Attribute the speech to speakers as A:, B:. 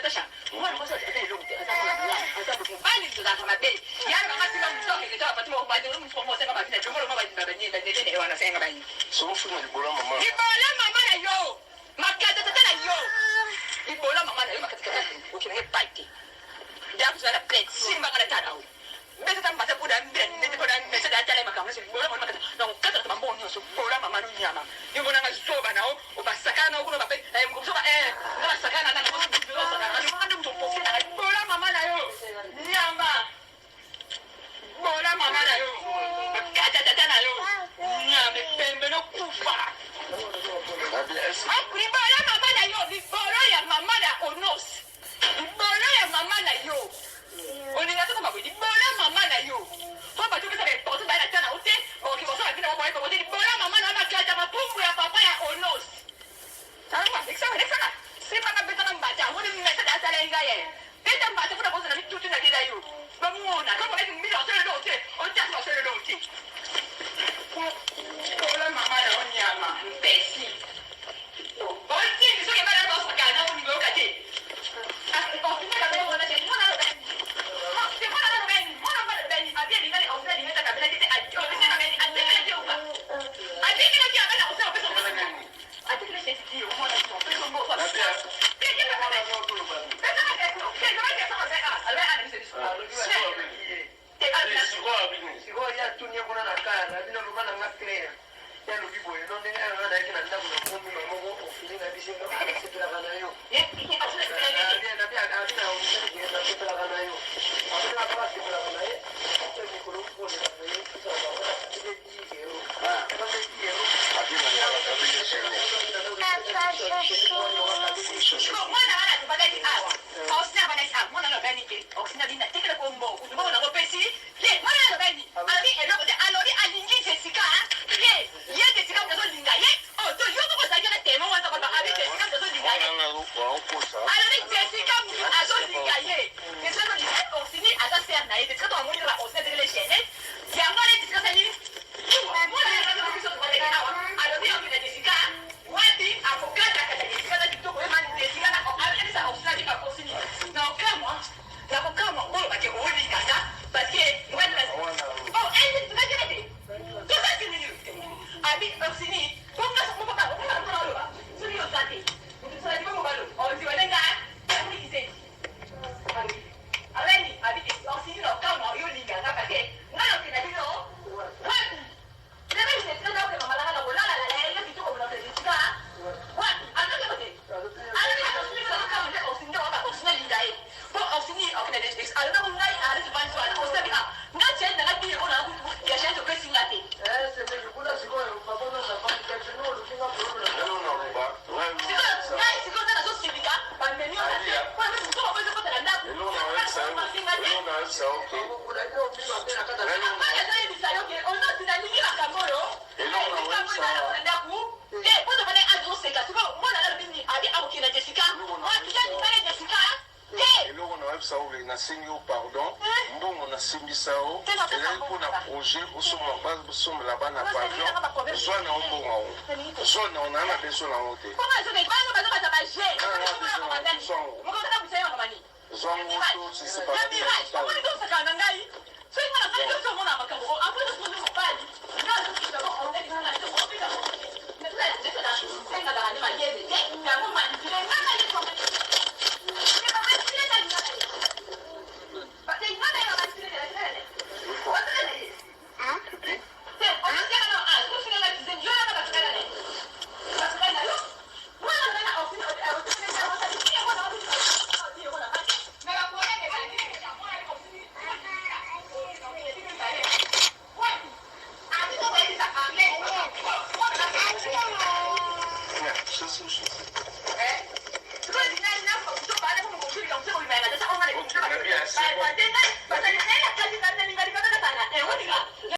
A: tasha mwana mmoja atakayelonga asabu bali tutazama bei yana kama sika mtoke kitabu patima kubadi mtu mmoja kama vile chomoro mama baba nyenda nene wanasema bani
B: so mfumo libola mama
A: na yo makata tata yo libola mama na yo makata tata ukina bite jabu sana plate simba kana tana au mbese tambata buda mbese buda mbese da tale makamu libola mama makata na ukata tambo nyo so bola mama no nyama yibona ngasoba nao ubasakana ukuno babe mkusoba na sakana na bola mama na yo nyama bola mama na yo kata tata na yo nyama pembe no kufa bola mama na yo bola ya mama na onos bola ya mama na yo oninga sasa mabudi bola mama na yo papa tu kesa pote bana tana ute o kibosa vina mwa kwa pote bola mama na makata mapumbu ya papa ya onos sawa nexa sima na betana mbata woni mmesa da sala ingaye beta mbata kuna bosa na mitutu na dida yo bamuona kama hivi mimi osele dote onja osele dote bola mama na onyama mpesi bonti nisoke bana bosa kana woni ngokati